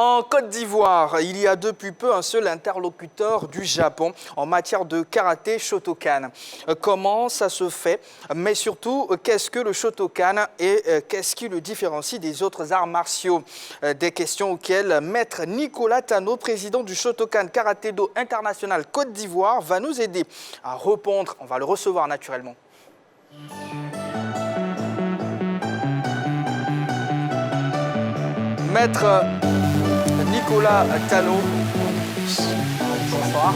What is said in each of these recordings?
En Côte d'Ivoire, il y a depuis peu un seul interlocuteur du Japon en matière de karaté Shotokan. Comment ça se fait? Mais surtout, qu'est-ce que le Shotokan et qu'est-ce qui le différencie des autres arts martiaux? Des questions auxquelles Maître Nicolas Tano, président du Shotokan Karaté-Do International Côte d'Ivoire, va nous aider à répondre. On va le recevoir naturellement. Maître Nicolas Tano, bonsoir.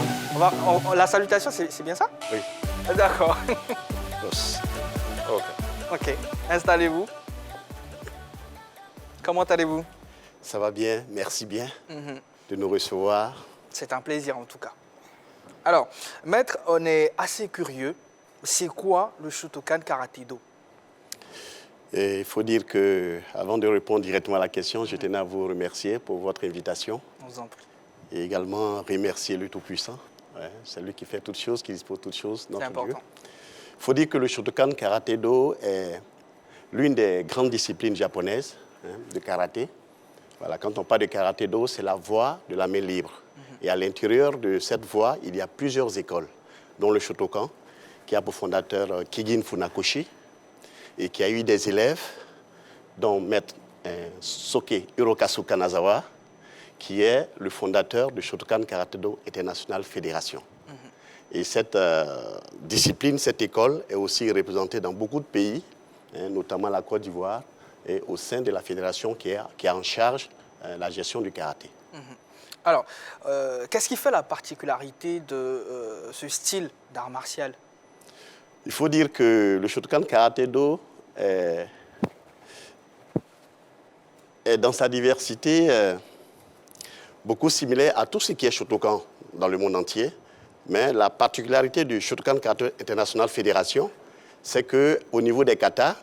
La salutation, c'est bien ça? Oui. D'accord. Ok. Ok, installez-vous. Comment allez-vous? Ça va bien, merci bien de nous recevoir. C'est un plaisir en tout cas. Alors, maître, on est assez curieux. C'est quoi le Shotokan Karaté-Do? Et il faut dire que, avant de répondre directement à la question, je tenais à vous remercier pour votre invitation. On vous en prie. Et également remercier le Tout-Puissant. Ouais, c'est lui qui fait toutes choses, qui dispose de toutes choses, notre Dieu. Il faut dire que le Shotokan Karaté-Do est l'une des grandes disciplines japonaises de karaté. Voilà, quand on parle de Karaté-Do, c'est la voie de la main libre. Et à l'intérieur de cette voie, il y a plusieurs écoles, dont le Shotokan, qui a pour fondateur Kigin Funakoshi, et qui a eu des élèves, dont Maître Soke Hirokazu Kanazawa, qui est le fondateur du Shotokan Karaté-Do International Fédération. Et cette discipline, cette école, est aussi représentée dans beaucoup de pays, notamment la Côte d'Ivoire, et au sein de la fédération qui a en charge la gestion du karaté. Alors, qu'est-ce qui fait la particularité de ce style d'art martial? Il faut dire que le Shotokan Karaté-Do est dans sa diversité beaucoup similaire à tout ce qui est Shotokan dans le monde entier. Mais la particularité du Shotokan Karaté International Fédération, c'est qu'au niveau des katas,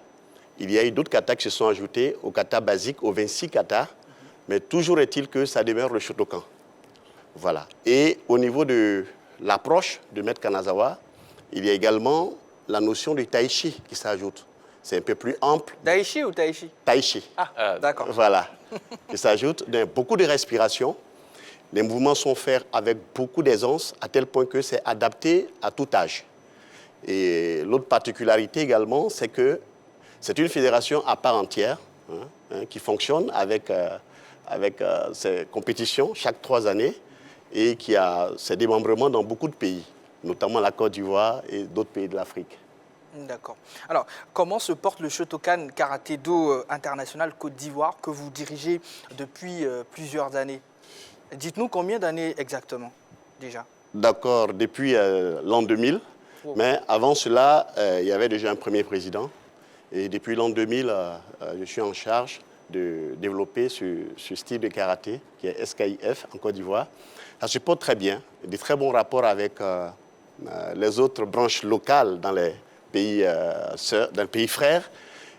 il y a eu d'autres katas qui se sont ajoutés aux katas basiques, aux 26 katas. Mais toujours est-il que ça demeure le Shotokan. Voilà. Et au niveau de l'approche de Maître Kanazawa, il y a également la notion du Taichi qui s'ajoute. C'est un peu plus ample. Daichi ou Taichi? Taichi. Ah, d'accord. Voilà. Qui s'ajoute. Beaucoup de respiration. Les mouvements sont faits avec beaucoup d'aisance, à tel point que c'est adapté à tout âge. Et l'autre particularité également, c'est que c'est une fédération à part entière qui fonctionne avec ses compétitions chaque 3 années et qui a ses démembrements dans beaucoup de pays, notamment la Côte d'Ivoire et d'autres pays de l'Afrique. D'accord. Alors, comment se porte le Shotokan Karaté-Do International Côte d'Ivoire que vous dirigez depuis plusieurs années? Dites-nous combien d'années exactement, déjà? D'accord, depuis l'an 2000. Oh. Mais avant cela, il y avait déjà un premier président. Et depuis l'an 2000, je suis en charge de développer ce style de karaté, qui est SKIF en Côte d'Ivoire. Ça se porte très bien, des très bons rapports avec les autres branches locales dans les pays, dans les pays frères.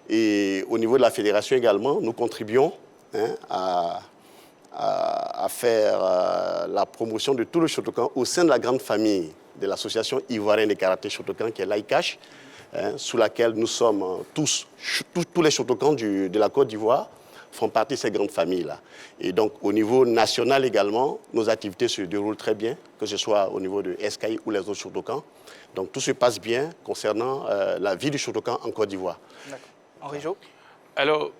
Et au niveau de la fédération également, nous contribuons à faire la promotion de tout le Shotokan au sein de la grande famille de l'association ivoirienne de karaté Shotokan, qui est l'AICASH, sous laquelle nous sommes tous les Shotokans de la Côte d'Ivoire font partie de ces grandes familles-là. Et donc, au niveau national également, nos activités se déroulent très bien, que ce soit au niveau de SKI ou les autres Shotokans. Donc, tout se passe bien concernant la vie du Shotokan en Côte d'Ivoire. D'accord. Henri Jo? Alors,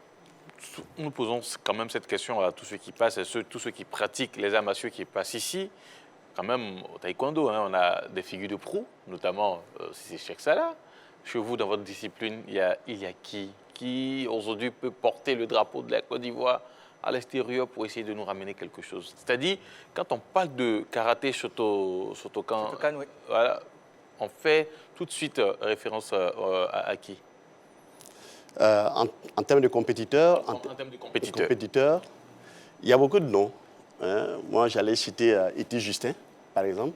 nous posons quand même cette question à tous ceux qui passent et tous ceux qui pratiquent les arts martiaux qui passent ici. Quand même, au taekwondo, on a des figures de proue, notamment c'est Cheikh Salah. Chez vous, dans votre discipline, il y a qui aujourd'hui peut porter le drapeau de la Côte d'Ivoire à l'extérieur pour essayer de nous ramener quelque chose. C'est-à-dire, quand on parle de karaté Shotokan, oui. Voilà, on fait tout de suite référence à qui? En termes de compétiteurs, il y a beaucoup de noms. Moi, j'allais citer Iti Justin, par exemple.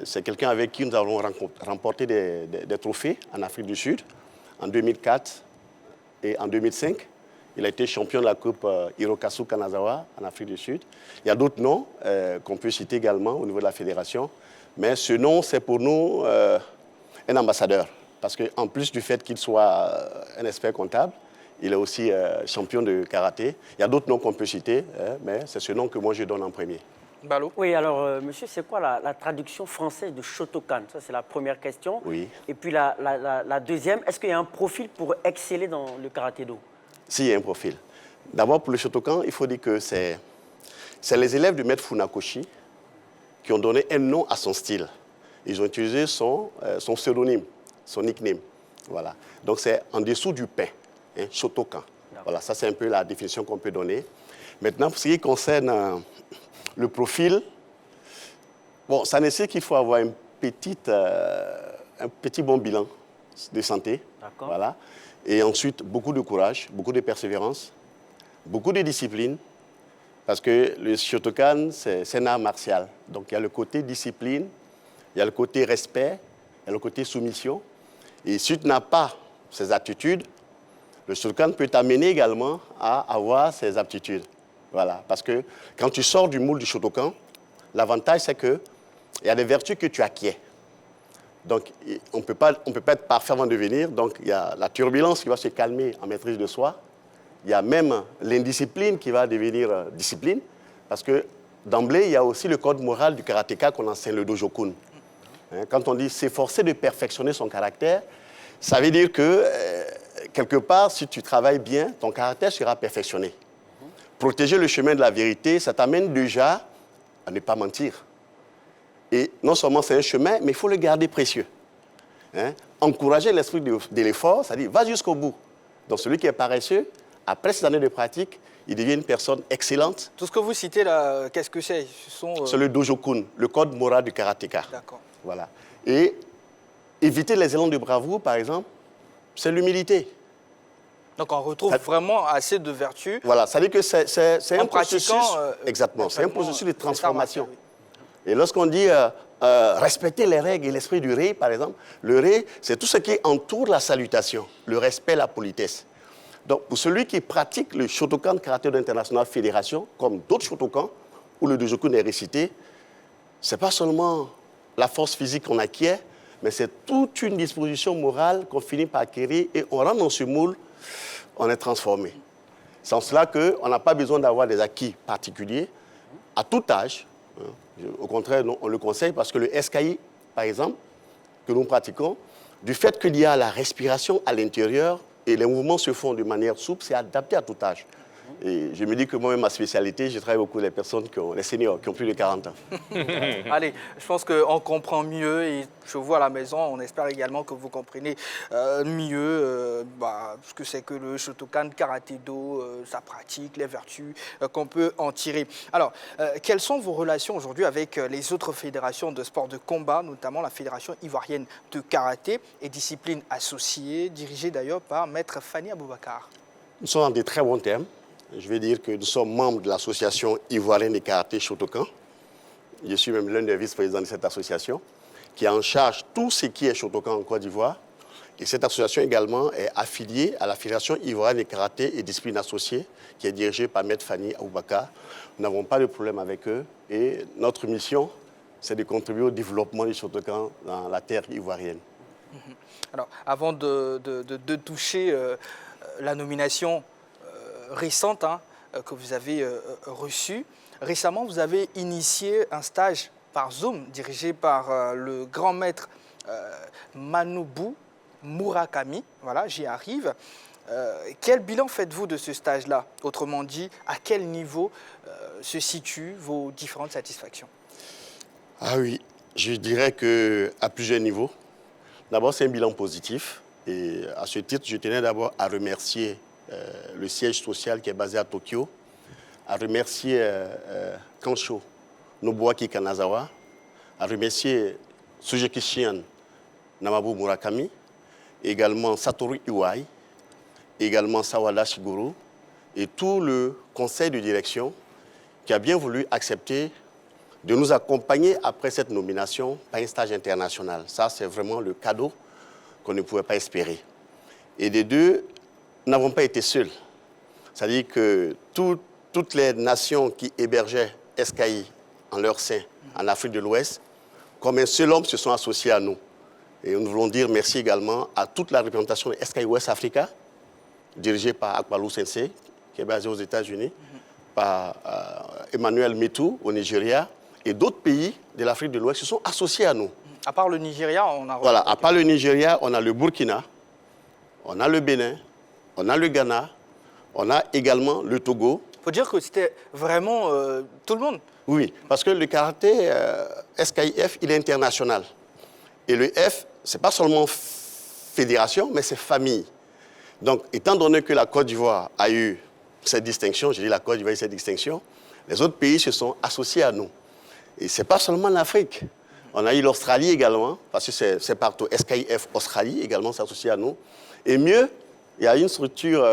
C'est quelqu'un avec qui nous avons remporté des trophées en Afrique du Sud en 2004 et en 2005. Il a été champion de la Coupe Hirokazu Kanazawa en Afrique du Sud. Il y a d'autres noms qu'on peut citer également au niveau de la fédération. Mais ce nom, c'est pour nous un ambassadeur. Parce qu'en plus du fait qu'il soit un expert comptable, Il est aussi champion de karaté. Il y a d'autres noms qu'on peut citer, hein, mais c'est ce nom que moi je donne en premier. Balo. Oui, alors, monsieur, c'est quoi la traduction française de Shotokan? Ça, c'est la première question. Oui. Et puis la deuxième, est-ce qu'il y a un profil pour exceller dans le karaté-do? Si, il y a un profil. D'abord, pour le Shotokan, il faut dire que c'est les élèves de Maître Funakoshi qui ont donné un nom à son style. Ils ont utilisé son pseudonyme, son nickname. Voilà. Donc, c'est en dessous du pain, hein, Shotokan. Voilà, ça, c'est un peu la définition qu'on peut donner. Maintenant, pour ce qui concerne le profil, bon, ça nécessite qu'il faut avoir un petit bon bilan de santé. D'accord. Voilà. Et ensuite, beaucoup de courage, beaucoup de persévérance, beaucoup de discipline. Parce que le Shotokan, c'est un art martial. Donc, il y a le côté discipline, il y a le côté respect, il y a le côté soumission. Et si tu n'as pas ces aptitudes, le Shotokan peut t'amener également à avoir ces aptitudes. Voilà. Parce que quand tu sors du moule du Shotokan, l'avantage, c'est qu'il y a des vertus que tu acquiers. Donc, on ne peut pas être parfait avant de venir. Donc, il y a la turbulence qui va se calmer en maîtrise de soi. Il y a même l'indiscipline qui va devenir discipline. Parce que d'emblée, il y a aussi le code moral du karatéka qu'on enseigne, le Dojokun. Hein, quand on dit s'efforcer de perfectionner son caractère, ça veut dire que, quelque part, si tu travailles bien, ton caractère sera perfectionné. Protéger le chemin de la vérité, ça t'amène déjà à ne pas mentir. Et non seulement c'est un chemin, mais il faut le garder précieux. Hein? Encourager l'esprit de l'effort, c'est-à-dire va jusqu'au bout. Donc celui qui est paresseux, après ces années de pratique, il devient une personne excellente. Tout ce que vous citez là, qu'est-ce que c'est? C'est le Dojokun, le code moral du karatéka. D'accord. Voilà. Et éviter les élans de bravoure, par exemple, c'est l'humilité. Donc on retrouve vraiment assez de vertus. Voilà, ça veut dire que c'est un processus. Exactement, c'est un processus de transformation. Et lorsqu'on dit respecter les règles et l'esprit du rei, par exemple, le rei, c'est tout ce qui entoure la salutation, le respect, la politesse. Donc, pour celui qui pratique le Shotokan Karaté International Fédération, comme d'autres Shotokan, où le Dojokun est récité, ce n'est pas seulement la force physique qu'on acquiert, mais c'est toute une disposition morale qu'on finit par acquérir et on rentre dans ce moule, on est transformé. C'est en cela qu'on n'a pas besoin d'avoir des acquis particuliers à tout âge. Au contraire, on le conseille parce que le SKI, par exemple, que nous pratiquons, du fait qu'il y a la respiration à l'intérieur et les mouvements se font de manière souple, c'est adapté à tout âge. Et je me dis que moi-même, ma spécialité, je travaille beaucoup avec les personnes, les seniors, qui ont plus de 40 ans. Allez, je pense qu'on comprend mieux et je vois à la maison, on espère également que vous comprenez mieux ce que c'est que le Shotokan Karaté-Do, sa pratique, les vertus qu'on peut en tirer. Alors, quelles sont vos relations aujourd'hui avec les autres fédérations de sport de combat, notamment la Fédération ivoirienne de karaté et discipline associée, dirigée d'ailleurs par Maître Fanny Aboubakar? Nous sommes en de très bons termes. Je vais dire que nous sommes membres de l'association ivoirienne de karaté Shotokan. Je suis même l'un des vice-présidents de cette association qui est en charge de tout ce qui est Shotokan en Côte d'Ivoire. Et cette association également est affiliée à la Fédération ivoirienne de karaté et discipline associée qui est dirigée par Maître Fanny Aboubakar. Nous n'avons pas de problème avec eux et notre mission, c'est de contribuer au développement du Shotokan dans la terre ivoirienne. Alors, avant de toucher la nomination récente que vous avez reçue. Récemment, vous avez initié un stage par Zoom dirigé par le grand maître Manobu Murakami. Voilà, j'y arrive. Quel bilan faites-vous de ce stage-là? Autrement dit, à quel niveau se situent vos différentes satisfactions? Ah oui, je dirais qu'à plusieurs niveaux. D'abord, c'est un bilan positif. Et à ce titre, je tenais d'abord à remercier le siège social qui est basé à Tokyo, à remercier Kansho Nobuaki Kanazawa, à remercier Sujeki Shian Namabu Murakami, également Satoru Iwai, également Sawada Shiguru, et tout le conseil de direction qui a bien voulu accepter de nous accompagner après cette nomination par un stage international. Ça, c'est vraiment le cadeau qu'on ne pouvait pas espérer. Et des deux, nous n'avons pas été seuls. C'est-à-dire que toutes les nations qui hébergeaient SKI en leur sein, en Afrique de l'Ouest, comme un seul homme se sont associés à nous. Et nous voulons dire merci également à toute la représentation de SKI West Africa dirigé par Akbalou Sensei, qui est basé aux États-Unis, par Emmanuel Metou au Nigeria, et d'autres pays de l'Afrique de l'Ouest se sont associés à nous. À part le Nigeria, on a... Voilà, à part le Nigeria, on a le Burkina, on a le Bénin, on a le Ghana, on a également le Togo. Il faut dire que c'était vraiment tout le monde. Oui, parce que le karaté SKIF, il est international. Et le F, ce n'est pas seulement fédération, mais c'est famille. Donc, étant donné que la Côte d'Ivoire a eu cette distinction, je dis la Côte d'Ivoire a eu cette distinction, les autres pays se sont associés à nous. Et ce n'est pas seulement l'Afrique. On a eu l'Australie également, parce que c'est partout. SKIF Australie également s'associe à nous. Et mieux, il y a une structure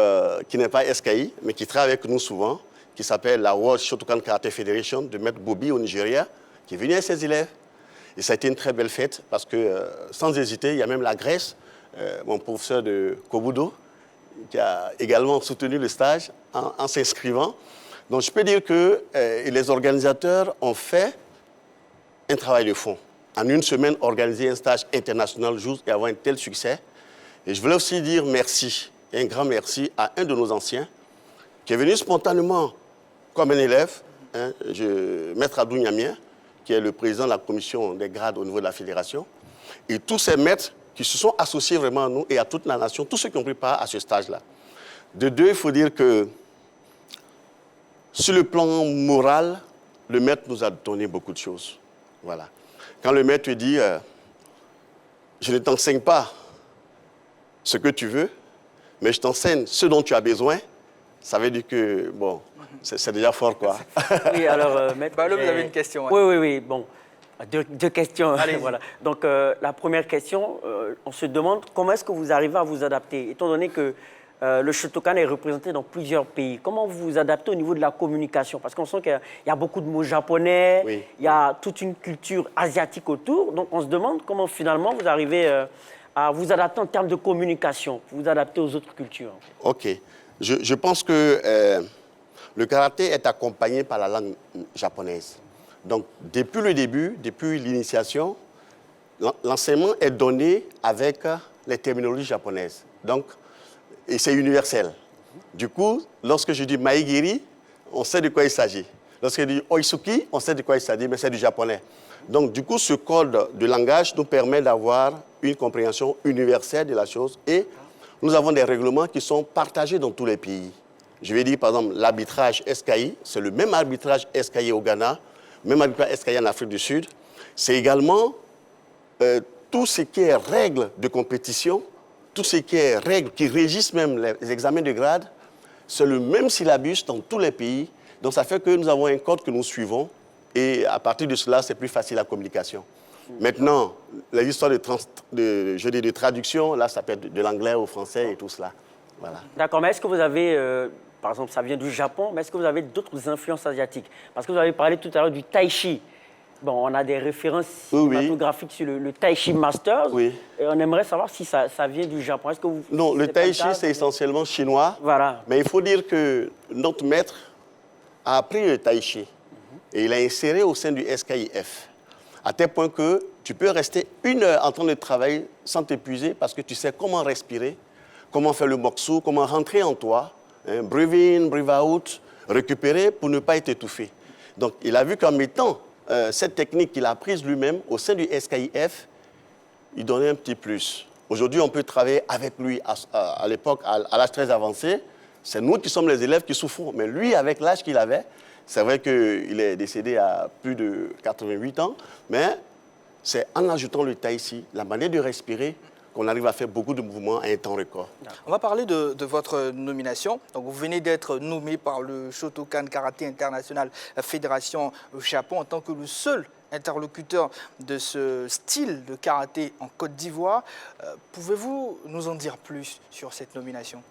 qui n'est pas SKI, mais qui travaille avec nous souvent, qui s'appelle la World Shotokan Karate Federation de Maître Bobby au Nigeria, qui est venu avec ses élèves. Et ça a été une très belle fête, parce que, sans hésiter, il y a même la Grèce, mon professeur de Kobudo, qui a également soutenu le stage en s'inscrivant. Donc je peux dire que les organisateurs ont fait un travail de fond. En une semaine, organiser un stage international juste et avoir un tel succès. Et je voulais aussi dire merci, un grand merci à un de nos anciens, qui est venu spontanément comme un élève, Maître Abdou Niamien, qui est le président de la commission des grades au niveau de la fédération, et tous ces maîtres qui se sont associés vraiment à nous et à toute la nation, tous ceux qui ont pris part à ce stage-là. De deux, il faut dire que sur le plan moral, le maître nous a donné beaucoup de choses. Voilà. Quand le maître dit je ne t'enseigne pas ce que tu veux, mais je t'enseigne ce dont tu as besoin, ça veut dire que, bon, c'est déjà fort, quoi. Oui, alors, maître... Bah, là, vous avez une question. Ouais. Oui, bon. Deux questions. Allez-y. Voilà. Donc, la première question, on se demande comment est-ce que vous arrivez à vous adapter, étant donné que le Shotokan est représenté dans plusieurs pays. Comment vous vous adaptez au niveau de la communication? Parce qu'on sent qu'il y a beaucoup de mots japonais, oui. Il y a toute une culture asiatique autour. Donc, on se demande comment finalement vous arrivez à vous adapter en termes de communication, vous adapter aux autres cultures. OK. Je pense que le karaté est accompagné par la langue japonaise. Donc, depuis le début, depuis l'initiation, l'enseignement est donné avec les terminologies japonaises. Donc, et c'est universel. Du coup, lorsque je dis maigiri, on sait de quoi il s'agit. Lorsque je dis oisuki, on sait de quoi il s'agit, mais c'est du japonais. Donc, du coup, ce code de langage nous permet d'avoir une compréhension universelle de la chose et nous avons des règlements qui sont partagés dans tous les pays. Je vais dire, par exemple, l'arbitrage SKI, c'est le même arbitrage SKI au Ghana, même arbitrage SKI en Afrique du Sud. C'est également tout ce qui est règles de compétition, tout ce qui est règles qui régissent même les examens de grade, c'est le même syllabus dans tous les pays. Donc ça fait que nous avons un code que nous suivons et à partir de cela, c'est plus facile la communication. Maintenant, les histoires de traduction, là, ça peut être de l'anglais au français et tout cela. Voilà. D'accord, mais est-ce que vous avez, par exemple, ça vient du Japon, mais est-ce que vous avez d'autres influences asiatiques? Parce que vous avez parlé tout à l'heure du Tai Chi. Bon, on a des références cinématographiques sur le Tai Chi Masters. Oui. Et on aimerait savoir si ça vient du Japon. Est-ce que vous... Non, le Tai Chi, c'est essentiellement chinois. Voilà. Mais il faut dire que notre maître a appris le Tai Chi et il l'a inséré au sein du SKIF. À tel point que tu peux rester 1 heure en train de travailler sans t'épuiser parce que tu sais comment respirer, comment faire le mokshu, comment rentrer en toi, breathe in, breathe out, récupérer pour ne pas être étouffé. Donc, il a vu qu'en mettant cette technique qu'il a apprise lui-même au sein du SKIF, il donnait un petit plus. Aujourd'hui, on peut travailler avec lui à l'époque, à l'âge très avancé. C'est nous qui sommes les élèves qui souffrons. Mais lui, avec l'âge qu'il avait, c'est vrai qu'il est décédé à plus de 88 ans, mais c'est en ajoutant le tai chi, la manière de respirer, qu'on arrive à faire beaucoup de mouvements à un temps record. On va parler de votre nomination. Donc, vous venez d'être nommé par le Shotokan Karaté International Fédération au Japon en tant que le seul interlocuteur de ce style de karaté en Côte d'Ivoire. Pouvez-vous nous en dire plus sur cette nomination?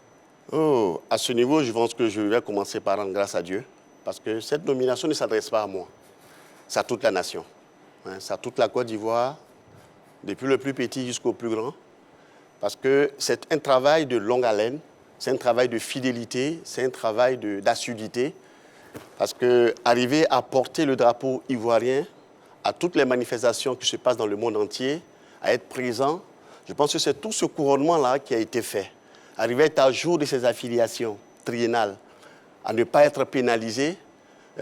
Oh, à ce niveau, je pense que je vais commencer par rendre grâce à Dieu, parce que cette nomination ne s'adresse pas à moi, c'est à toute la nation. C'est à toute la Côte d'Ivoire, depuis le plus petit jusqu'au plus grand. Parce que c'est un travail de longue haleine, c'est un travail de fidélité, c'est un travail d'assiduité. Parce qu'arriver à porter le drapeau ivoirien à toutes les manifestations qui se passent dans le monde entier, à être présent, je pense que c'est tout ce couronnement-là qui a été fait. arriver à être à jour de ses affiliations triennales, à ne pas être pénalisé,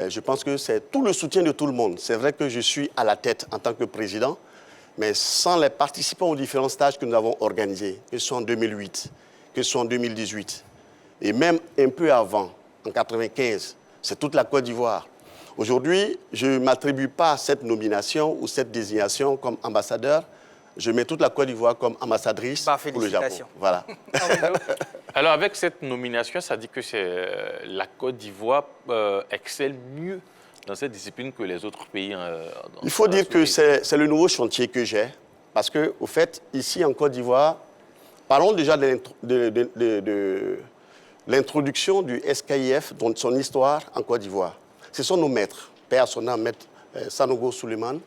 je pense que c'est tout le soutien de tout le monde. C'est vrai que je suis à la tête en tant que président, mais sans les participants aux différents stages que nous avons organisés, que ce soit en 2008, que ce soit en 2018, et même un peu avant, en 1995, c'est toute la Côte d'Ivoire. Aujourd'hui, je ne m'attribue pas cette nomination ou cette désignation comme ambassadeur. Je mets toute la Côte d'Ivoire comme ambassadrice pour le Japon. Voilà. Alors, avec cette nomination, ça dit que la Côte d'Ivoire excelle mieux dans cette discipline que les autres pays. Il faut dire que c'est le nouveau chantier que j'ai. Parce que, au fait, ici en Côte d'Ivoire, parlons déjà de l'introduction du SKIF, dont son histoire en Côte d'Ivoire. Ce sont nos maîtres, Père Sona, Maître Sanogo Suleiman,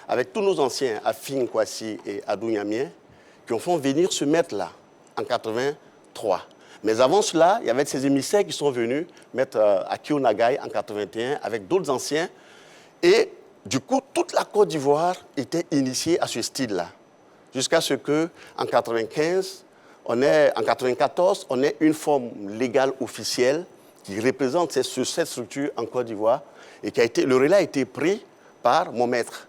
avec tous nos anciens, Afin Kwasi et Adou Nyamien, qui ont fait venir ce maître-là en 83. Mais avant cela, il y avait ces émissaires qui sont venus, Maître Akio Nagai en 81, avec d'autres anciens. Et du coup, toute la Côte d'Ivoire était initiée à ce style-là. Jusqu'à ce qu'en 95, en 94, on ait une forme légale officielle qui représente cette structure en Côte d'Ivoire et le relais a été pris par mon maître,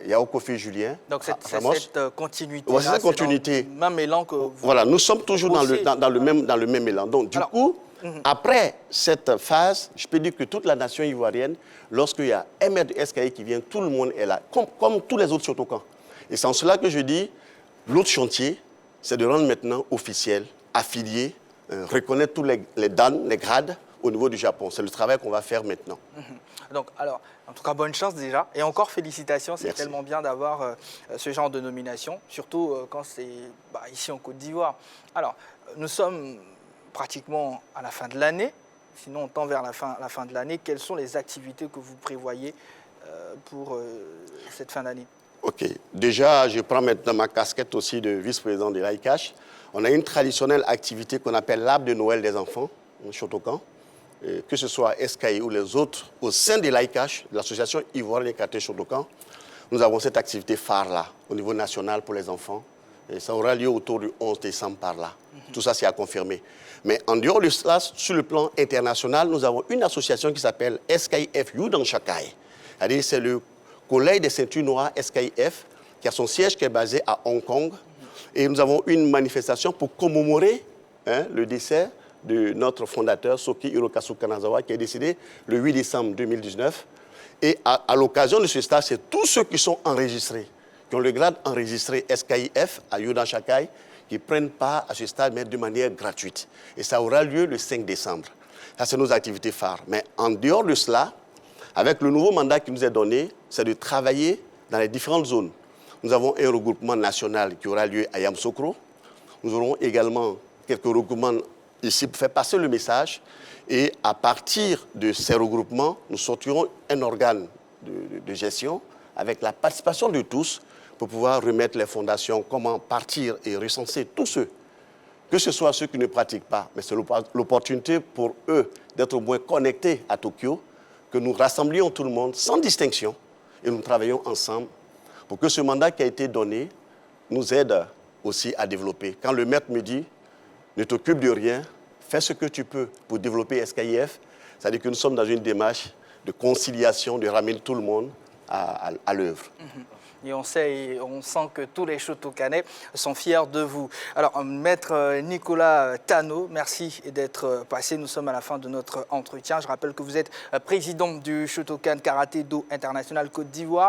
Yao Kofi Julien. Donc cette continuité. Ouais, c'est cette continuité. Dans le même élan que vous... Voilà, nous sommes toujours dans le même élan. Donc du coup, après cette phase, je peux dire que toute la nation ivoirienne, lorsqu'il y a un maître de SKI qui vient, tout le monde est là, comme tous les autres Shotokans. Et c'est en cela que je dis, l'autre chantier, c'est de rendre maintenant officiel, affilié, reconnaître tous les dan, les grades au niveau du Japon. C'est le travail qu'on va faire maintenant. Donc, alors, en tout cas, bonne chance déjà. Et encore félicitations, c'est Merci. tellement bien d'avoir ce genre de nomination, surtout quand c'est ici en Côte d'Ivoire. Alors, nous sommes pratiquement à la fin de l'année. Sinon, on tend vers la fin de l'année. Quelles sont les activités que vous prévoyez pour cette fin d'année? OK. Déjà, je prends maintenant ma casquette aussi de vice-président de l'AICACH. On a une traditionnelle activité qu'on appelle l'arbre de Noël des enfants, au Shotokan. Que ce soit SKI ou les autres, au sein de l'AICACH, de l'Association Ivoirienne Karaté Shotokan, nous avons cette activité phare-là, au niveau national pour les enfants. Et ça aura lieu autour du 11 décembre par là. Tout ça, c'est à confirmer. Mais en dehors de cela, sur le plan international, nous avons une association qui s'appelle SKIF Yudan Shakai. C'est-à-dire c'est le collège des ceintures noires SKIF, qui a son siège qui est basé à Hong Kong. Et nous avons une manifestation pour commémorer le décès de notre fondateur, Soki Hirokazu Kanazawa, qui est décédé le 8 décembre 2019. Et à l'occasion de ce stage, c'est tous ceux qui sont enregistrés, qui ont le grade enregistré SKIF à Yudan Shakai, qui prennent part à ce stade, mais de manière gratuite. Et ça aura lieu le 5 décembre. Ça, c'est nos activités phares. Mais en dehors de cela, avec le nouveau mandat qui nous est donné, c'est de travailler dans les différentes zones. Nous avons un regroupement national qui aura lieu à Yamoussoukro. Nous aurons également quelques regroupements ici pour faire passer le message. Et à partir de ces regroupements, nous sortirons un organe de gestion avec la participation de tous pour pouvoir remettre les fondations, comment partir et recenser tous ceux, que ce soit ceux qui ne pratiquent pas, mais c'est l'opportunité pour eux d'être au moins connectés à Tokyo, que nous rassemblions tout le monde sans distinction et nous travaillons ensemble pour que ce mandat qui a été donné nous aide aussi à développer. Quand le maître me dit « ne t'occupe de rien, fais ce que tu peux pour développer SKIF », ça veut dire que nous sommes dans une démarche de conciliation, de ramener tout le monde à l'œuvre. Et on sent que tous les Shotokanais sont fiers de vous. Alors, Maître Nicolas Tano, merci d'être passé. Nous sommes à la fin de notre entretien. Je rappelle que vous êtes président du Shotokan Karaté Do International Côte d'Ivoire.